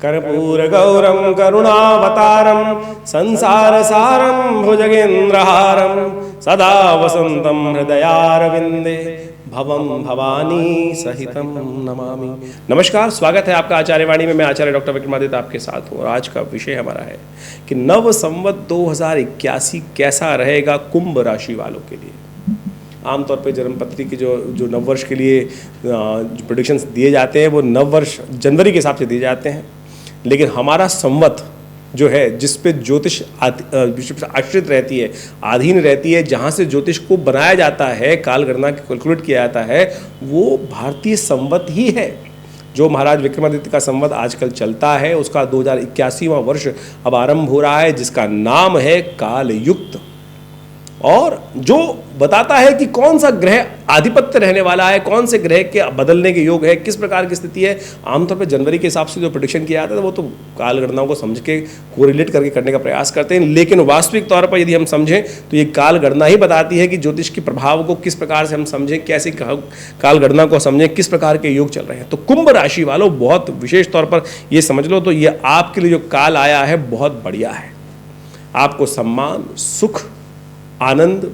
कर्पूरगौरं करुणावतारं संसारसारं भुजगेन्द्रहारं सदा वसन्तं हृदयारविंदे भवं भवानी सहितं नमामि। नमस्कार, स्वागत है आपका आचार्यवाणी में। मैं आचार्य डॉक्टर विक्रमादित्य आपके साथ हूँ और आज का विषय हमारा है कि नव संवत 2081 कैसा रहेगा कुंभ राशि वालों के लिए। आमतौर पे जन्मपत्री की जो नववर्ष के लिए जो प्रेडिक्शंस दिए जाते हैं वो नववर्ष जनवरी के हिसाब से दिए जाते हैं, लेकिन हमारा संवत जो है जिस पे ज्योतिष आश्रित रहती है, अधीन रहती है, जहाँ से ज्योतिष को बनाया जाता है, काल गणना कैलकुलेट किया जाता है, वो भारतीय संवत ही है। जो महाराज विक्रमादित्य का संवत आजकल चलता है उसका 2081वां वर्ष अब आरंभ हो रहा है, जिसका नाम है कालयुक्त, और जो बताता है कि कौन सा ग्रह आधिपत्य रहने वाला है, कौन से ग्रह के बदलने के योग है, किस प्रकार की स्थिति है। आमतौर पर जनवरी के हिसाब से जो प्रेडिक्शन किया जाता है वो तो काल गणनाओं को समझ के कोरिलेट करके करने का प्रयास करते हैं, लेकिन वास्तविक तौर पर यदि हम समझें तो ये काल गणना ही बताती है कि ज्योतिष के प्रभाव को किस प्रकार से हम समझें, कैसे काल गणना को समझें, किस प्रकार के योग चल रहे हैं। तो कुंभ राशि वालों बहुत विशेष तौर पर ये समझ लो तो ये आपके लिए जो काल आया है बहुत बढ़िया है। आपको सम्मान, सुख, आनंद,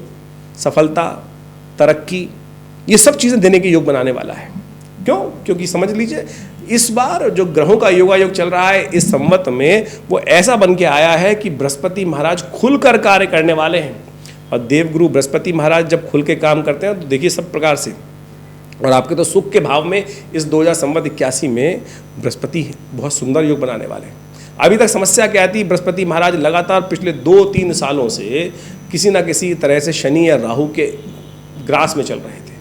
सफलता, तरक्की, ये सब चीज़ें देने के योग बनाने वाला है। क्यों? क्योंकि समझ लीजिए इस बार जो ग्रहों का योगायोग चल रहा है इस संवत में वो ऐसा बन के आया है कि बृहस्पति महाराज खुलकर कार्य करने वाले हैं। और देवगुरु बृहस्पति महाराज जब खुल के काम करते हैं तो देखिए सब प्रकार से, और आपके तो सुख के भाव में इस 2081 में बृहस्पति बहुत सुंदर योग बनाने वाले हैं। अभी तक समस्या क्या थी? बृहस्पति महाराज लगातार पिछले 2-3 सालों से किसी ना किसी तरह से शनि या राहु के ग्रास में चल रहे थे।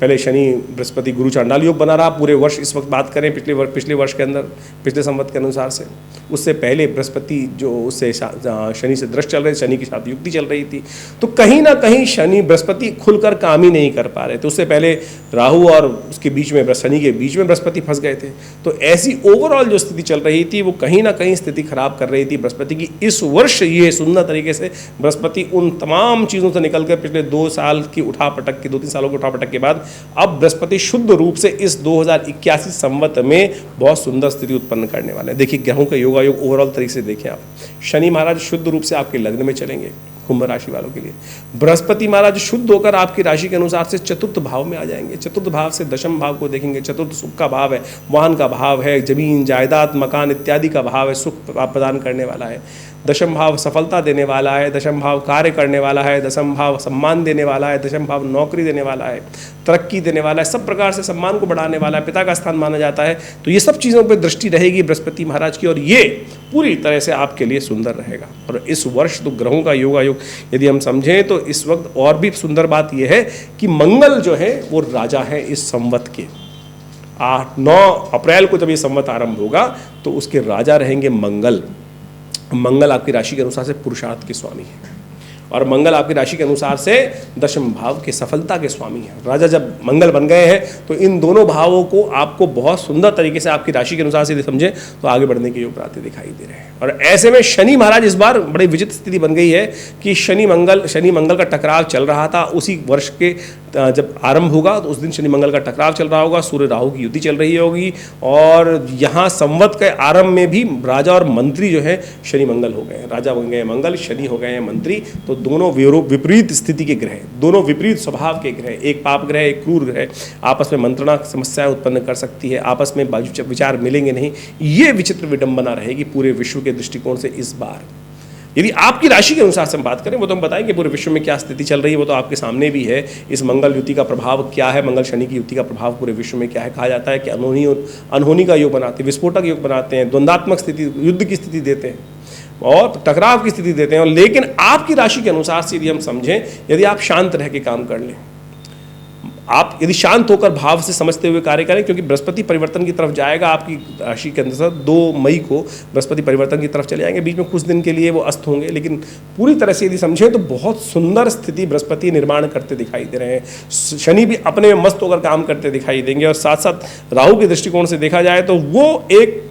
पहले शनि बृहस्पति गुरु चांडाल योग बना रहा पूरे वर्ष, इस वक्त बात करें पिछले वर्ष के अंदर, पिछले संवत के अनुसार से। उससे पहले बृहस्पति जो उससे शनि से दृष्ट चल रहे, शनि के साथ युक्ति चल रही थी, तो कहीं ना कहीं शनि बृहस्पति खुलकर काम ही नहीं कर पा रहे थे। उससे पहले राहु और उसके बीच में शनि के बीच में बृहस्पति फंस गए थे। तो ऐसी ओवरऑल जो स्थिति चल रही थी वो कहीं ना कहीं स्थिति खराब कर रही थी बृहस्पति की। इस वर्ष ये सुंदर तरीके से बृहस्पति उन तमाम चीज़ों से निकल कर पिछले 2 साल की उठापटक की 2-3 सालों की उठापटक के बाद अब बृहस्पति शुद्ध रूप से इस 2081 संवत में बहुत सुंदर स्थिति उत्पन्न करने वाले हैं। देखिए ग्रहों का योगायोग ओवरऑल तरीके से देखें आप। शनि महाराज शुद्ध रूप से आपके लग्न में चलेंगे कुंभ राशि वालों के लिए। बृहस्पति महाराज शुद्ध होकर आपकी राशि के अनुसार से चतुर्थ भाव में आ जाएंगे। चतुर्थ भाव से दशम भाव को देखेंगे। चतुर्थ सुख का भाव है, वाहन का भाव है, जमीन जायदाद मकान इत्यादि का भाव है, सुख प्रदान करने वाला है। दशम भाव सफलता देने वाला है, दशम भाव कार्य करने वाला है, दशम भाव सम्मान देने वाला है, दशम भाव नौकरी देने वाला है, तरक्की देने वाला है, सब प्रकार से सम्मान को बढ़ाने वाला है, पिता का स्थान माना जाता है। तो ये सब चीज़ों पर दृष्टि रहेगी बृहस्पति महाराज की और ये पूरी तरह से आपके लिए सुंदर रहेगा। और इस वर्ष तो ग्रहों का योगायोग यदि हम समझें तो इस वक्त और भी सुंदर बात यह है कि मंगल जो है वो राजा है इस संवत के। 8-9 अप्रैल को जब ये संवत आरंभ होगा तो उसके राजा रहेंगे मंगल। मंगल आपकी राशि के अनुसार से पुरुषार्थ के स्वामी है और मंगल आपकी राशि के अनुसार से दशम भाव के सफलता के स्वामी है। राजा जब मंगल बन गए हैं तो इन दोनों भावों को आपको बहुत सुंदर तरीके से आपकी राशि के अनुसार से समझें तो आगे बढ़ने के योग बनाते दिखाई दे रहे हैं। और ऐसे में शनि महाराज इस बार बड़ी विचित्र स्थिति बन गई है कि शनि मंगल का टकराव चल रहा था। उसी वर्ष के जब आरंभ होगा तो उस दिन शनि मंगल का टकराव चल रहा होगा, सूर्य राहु की युति चल रही होगी और यहाँ संवत के आरंभ में भी राजा और मंत्री जो है शनि मंगल हो गए। राजा बन गए मंगल, शनि हो गए हैं मंत्री। तो दोनों विपरीत स्थिति के ग्रह, दोनों विपरीत स्वभाव के ग्रह, एक पाप ग्रह एक क्रूर ग्रह, आपस में मंत्रणा समस्याएं उत्पन्न कर सकती है, आपस में विचार मिलेंगे नहीं। ये विचित्र विडंबना रहेगी पूरे विश्व के दृष्टिकोण से इस बार। यदि आपकी राशि के अनुसार से हम बात करें वो तो हम बताएंगे पूरे विश्व में क्या स्थिति चल रही है, वो तो आपके सामने भी है। इस मंगल युति का प्रभाव क्या है, मंगल शनि की युति का प्रभाव पूरे विश्व में क्या है। कहा जाता है कि अनहोनी का योग बनाते हैं, विस्फोटक योग बनाते हैं, द्वंद्वात्मक स्थिति, युद्ध की स्थिति देते हैं और टकराव की स्थिति देते हैं। लेकिन आपकी राशि के अनुसार से यदि हम समझें, यदि आप शांत रह के काम कर लें, आप यदि शांत होकर भाव से समझते हुए कार्य करें, क्योंकि बृहस्पति परिवर्तन की तरफ जाएगा आपकी राशि के अंदर। 2 मई को बृहस्पति परिवर्तन की तरफ चले जाएंगे, बीच में कुछ दिन के लिए वो अस्त होंगे, लेकिन पूरी तरह से यदि समझें तो बहुत सुंदर स्थिति बृहस्पति निर्माण करते दिखाई दे रहे हैं। शनि भी अपने में मस्त होकर काम करते दिखाई देंगे और साथ साथ राहु के दृष्टिकोण से देखा जाए तो वो एक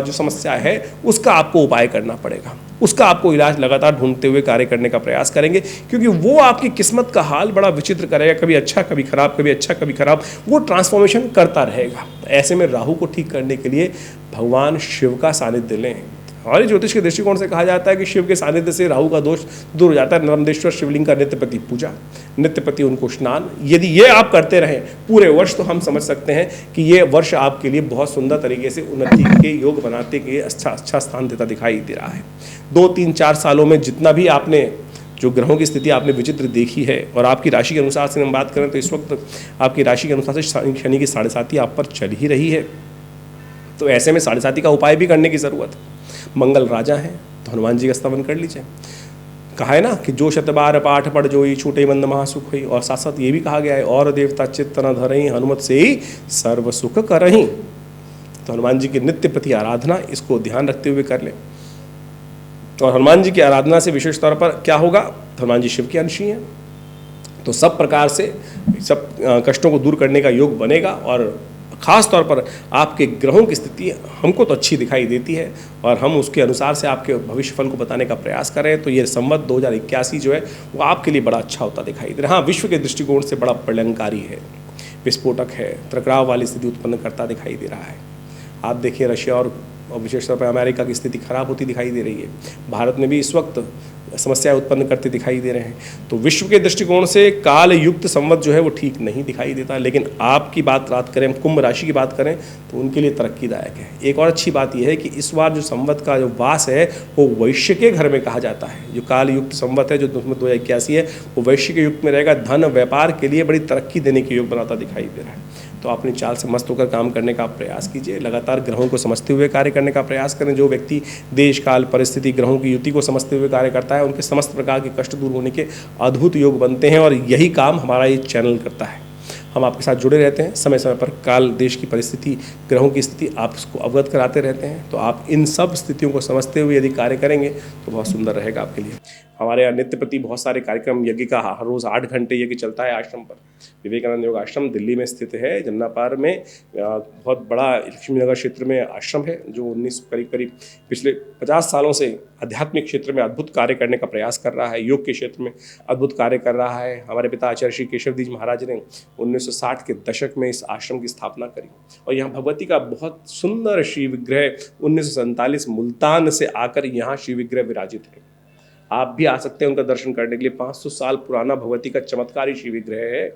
जो समस्या है उसका आपको उपाय करना पड़ेगा। उसका आपको इलाज लगातार ढूंढते हुए कार्य करने का प्रयास करेंगे, क्योंकि वो आपकी किस्मत का हाल बड़ा विचित्र करेगा, कभी अच्छा कभी खराब, कभी अच्छा कभी खराब, वो ट्रांसफॉर्मेशन करता रहेगा। ऐसे में राहु को ठीक करने के लिए भगवान शिव का सानिध्य लें। हमारे ज्योतिष के दृष्टिकोण से कहा जाता है कि शिव के सानिध्य से राहु का दोष दूर हो जाता है। नर्मदेश्वर शिवलिंग का नित्यपति पूजा, नित्यपति उनको स्नान, यदि ये आप करते रहें पूरे वर्ष, तो हम समझ सकते हैं कि ये वर्ष आपके लिए बहुत सुंदर तरीके से उन्नति के योग बनाते के अच्छा स्थान देता दिखाई दे रहा है। 2, 3, 4 सालों में जितना भी आपने जो ग्रहों की स्थिति आपने विचित्र देखी है, और आपकी राशि के अनुसार से हम बात करें तो इस वक्त आपकी राशि के अनुसार से शनि की 7.5 आप पर चल ही रही है। तो ऐसे में 7.5 का उपाय भी करने की ज़रूरत है। मंगल राजा हैं तो हनुमान जी का स्तवन कर लीजिए। कहा है ना कि जो शतबार पाठ पढ़ जोई छूटे मंद महासुख हुई, और साथ साथ ये भी कहा गया है और देवता चित्त न धरई हनुमत से ही सर्व सुख करही। तो हनुमान जी की नित्य प्रति आराधना, इसको ध्यान रखते हुए कर लें। और हनुमान जी की आराधना से विशेष तौर पर क्या होगा, हनुमान जी शिव के अंशी हैं, तो सब प्रकार से सब कष्टों को दूर करने का योग बनेगा। और ख़ास तौर पर आपके ग्रहों की स्थिति हमको तो अच्छी दिखाई देती है, और हम उसके अनुसार से आपके भविष्य फल को बताने का प्रयास करें तो ये संवत 2081 जो है वो आपके लिए बड़ा अच्छा होता दिखाई दे रहा है। हाँ, विश्व के दृष्टिकोण से बड़ा प्रलयंकारी है, विस्फोटक है, टकराव वाली स्थिति उत्पन्न करता दिखाई दे रहा है। आप देखिए रशिया और विशेष तौर पर अमेरिका की स्थिति खराब होती दिखाई दे रही है। भारत में भी इस वक्त समस्याएं उत्पन्न करते दिखाई दे रहे हैं। तो विश्व के दृष्टिकोण से काल युक्त संवत जो है वो ठीक नहीं दिखाई देता। लेकिन आपकी बात करें, कुंभ राशि की बात करें तो उनके लिए तरक्कीदायक है। एक और अच्छी बात यह है कि इस बार जो संवत का जो वास है वो वैश्य के घर में कहा जाता है। जो काल युक्त संवत है जो 2081 है वो वैश्य के युग में रहेगा। धन व्यापार के लिए बड़ी तरक्की देने के योग बनाता दिखाई दे रहा है। तो अपनी चाल से मस्त होकर काम करने का प्रयास कीजिए। लगातार ग्रहों को समझते हुए कार्य करने का प्रयास करें। जो व्यक्ति देश काल परिस्थिति ग्रहों की युति को समझते हुए कार्य करता है उनके समस्त प्रकार के कष्ट दूर होने के अद्भुत योग बनते हैं। और यही काम हमारा ये चैनल करता है। हम आपके साथ जुड़े रहते हैं, समय समय पर काल देश की परिस्थिति ग्रहों की स्थिति आपको अवगत कराते रहते हैं। तो आप इन सब स्थितियों को समझते हुए यदि कार्य करेंगे तो बहुत सुंदर रहेगा आपके लिए। हमारे यहाँ नित्य प्रति बहुत सारे कार्यक्रम, यज्ञ का हर रोज़ 8 घंटे यज्ञ चलता है आश्रम पर। विवेकानंद योग आश्रम दिल्ली में स्थित है, जमुना पार में। बहुत बड़ा लक्ष्मीनगर क्षेत्र में आश्रम है जो 19 करीब पिछले 50 सालों से आध्यात्मिक क्षेत्र में अद्भुत कार्य करने का प्रयास कर रहा है। योग के क्षेत्र में अद्भुत कार्य कर रहा है। हमारे पिता आचार्य श्री केशवदीज महाराज ने 1960 के दशक में इस आश्रम की स्थापना करी, और यहाँ भगवती का बहुत सुंदर श्री विग्रह 1947 मुल्तान से आकर यहाँ श्री विग्रह विराजित है। आप भी आ सकते हैं उनका दर्शन करने के लिए। 500 साल पुराना भगवती का चमत्कारी श्री विग्रह है,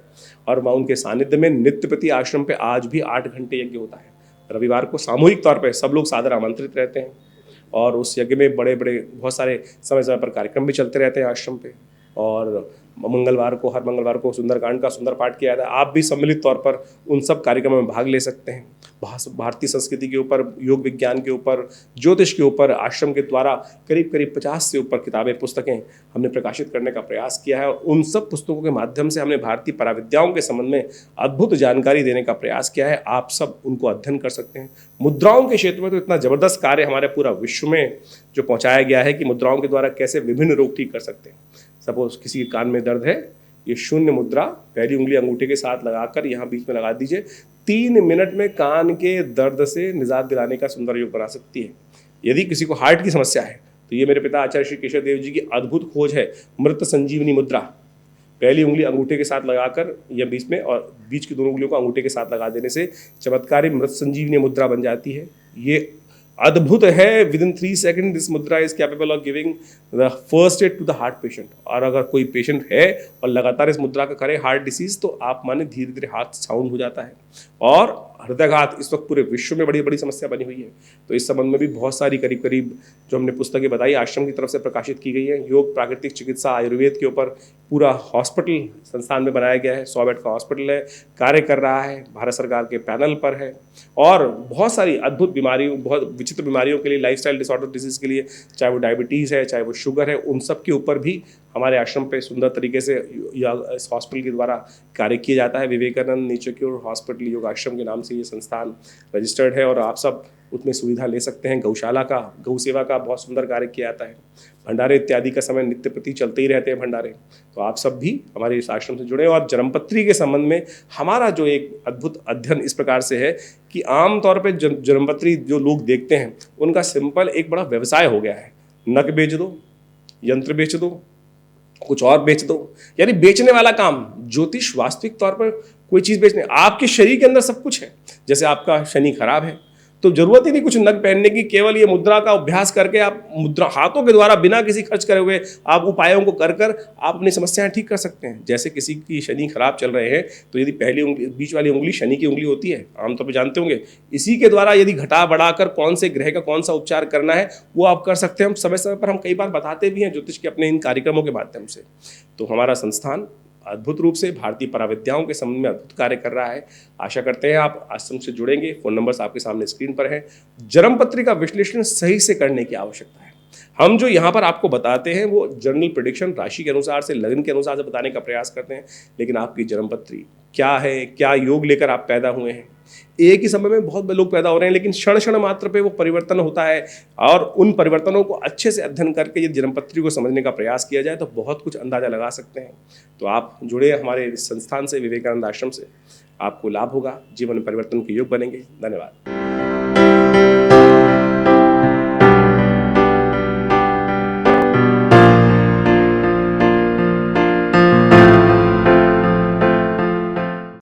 और वहाँ उनके सानिध्य में नित्य प्रति आश्रम पे आज भी 8 घंटे यज्ञ होता है। रविवार को सामूहिक तौर पे सब लोग सादर आमंत्रित रहते हैं, और उस यज्ञ में बड़े बड़े बहुत सारे समय समय पर कार्यक्रम भी चलते रहते हैं आश्रम पे। और हर मंगलवार को सुंदरकांड का सुंदर पाठ किया जाता है। आप भी सम्मिलित तौर पर उन सब कार्यक्रमों में भाग ले सकते हैं। भारतीय संस्कृति के ऊपर, योग विज्ञान के ऊपर, ज्योतिष के ऊपर आश्रम के द्वारा करीब 50 से ऊपर किताबें, पुस्तकें हमने प्रकाशित करने का प्रयास किया है। और उन सब पुस्तकों के माध्यम से हमने भारतीय पराविद्याओं के संबंध में अद्भुत जानकारी देने का प्रयास किया है। आप सब उनको अध्ययन कर सकते हैं। मुद्राओं के क्षेत्र में तो इतना जबरदस्त कार्य हमारे पूरा विश्व में जो पहुँचाया गया है कि मुद्राओं के द्वारा कैसे विभिन्न रोग ठीक कर सकते हैं। सपोज किसी के कान में दर्द है, ये शून्य मुद्रा पहली उंगली अंगूठे के साथ लगाकर यहाँ बीच में लगा दीजिए। 3 मिनट में कान के दर्द से निजात दिलाने का सुंदर योग बना सकती है। यदि किसी को हार्ट की समस्या है तो ये मेरे पिता आचार्य श्री केशव देव जी की अद्भुत खोज है, मृत संजीवनी मुद्रा। पहली उंगली अंगूठे के साथ लगाकर या बीच में, और बीच की दोनों उंगलियों को अंगूठे के साथ लगा देने से चमत्कारी मृत संजीवनी मुद्रा बन जाती है। ये अद्भुत है। Within 3 second this mudra is capable of giving the first aid to the heart patient. और अगर कोई पेशेंट है और लगातार इस मुद्रा का करे हार्ट डिसीज, तो आप माने धीरे धीरे हार्ट साउंड हो जाता है। और हृदयघात इस वक्त पूरे विश्व में बड़ी बड़ी समस्या बनी हुई है। तो इस संबंध में भी बहुत सारी करीब जो हमने पुस्तकें बताई आश्रम की तरफ से प्रकाशित की गई है। योग, प्राकृतिक चिकित्सा, आयुर्वेद के ऊपर पूरा हॉस्पिटल संस्थान में बनाया गया है। 100 बेड का हॉस्पिटल है, कार्य कर रहा है, भारत सरकार के पैनल पर है। और बहुत सारी अद्भुत बीमारियों, बहुत विचित्र बीमारियों के लिए, लाइफस्टाइल डिसऑर्डर डिजीज के लिए, चाहे वो डायबिटीज़ है, चाहे वो शुगर है, उन सब के ऊपर भी हमारे आश्रम पे सुंदर तरीके से इस हॉस्पिटल के द्वारा कार्य किया जाता है। विवेकानंद नेचर क्योर हॉस्पिटल योग आश्रम के नाम से ये संस्थान रजिस्टर्ड है, और आप सब उसमें सुविधा ले सकते हैं। गौशाला का, गौ सेवा का बहुत सुंदर कार्य किया जाता है। भंडारे इत्यादि का समय नित्य प्रति चलते ही रहते हैं भंडारे। तो आप सब भी हमारे इस आश्रम से जुड़े। और जन्मपत्री के संबंध में हमारा जो एक अद्भुत अध्ययन इस प्रकार से है कि आमतौर पर जन्मपत्री जो लोग देखते हैं उनका सिंपल एक बड़ा व्यवसाय हो गया है। नक बेच दो, यंत्र बेच दो, कुछ और बेच दो, यानी बेचने वाला काम। ज्योतिष वास्तविक तौर पर कोई चीज बेचने, आपके शरीर के अंदर सब कुछ है। जैसे आपका शनि खराब है तो जरूरत ही नहीं कुछ नग पहनने की, केवल ये मुद्रा का अभ्यास करके आप मुद्रा हाथों के द्वारा बिना किसी खर्च करे हुए आप उपायों को कर कर आप अपनी समस्याएं ठीक कर सकते हैं। जैसे किसी की शनि खराब चल रहे हैं तो यदि पहली उंगली, बीच वाली उंगली शनि की उंगली होती है, आमतौर पर जानते होंगे, इसी के द्वारा यदि घटा बढ़ाकर कौन से ग्रह का कौन सा उपचार करना है वो आप कर सकते हैं। हम समय समय पर हम कई बार बताते भी हैं ज्योतिष के अपने इन कार्यक्रमों के माध्यम से। तो हमारा संस्थान अद्भुत रूप से भारतीय पराविद्याओं के संबंध में अद्भुत कार्य कर रहा है। आशा करते हैं आप आश्रम से जुड़ेंगे। फोन नंबर्स आपके सामने स्क्रीन पर है। जन्मपत्री का विश्लेषण सही से करने की आवश्यकता है। हम जो यहाँ पर आपको बताते हैं वो जनरल प्रेडिक्शन राशि के अनुसार से, लग्न के अनुसार से बताने का प्रयास करते हैं, लेकिन आपकी जन्मपत्री क्या है, क्या योग लेकर आप पैदा हुए हैं। एक ही समय में बहुत लोग पैदा हो रहे हैं, लेकिन क्षण क्षण मात्र पे वो परिवर्तन होता है, और उन परिवर्तनों को अच्छे से अध्ययन करके यदि जन्मपत्री को समझने का प्रयास किया जाए तो बहुत कुछ अंदाजा लगा सकते हैं। तो आप जुड़े हमारे संस्थान से, विवेकानंद आश्रम से, आपको लाभ होगा, जीवन में परिवर्तन के योग बनेंगे। धन्यवाद।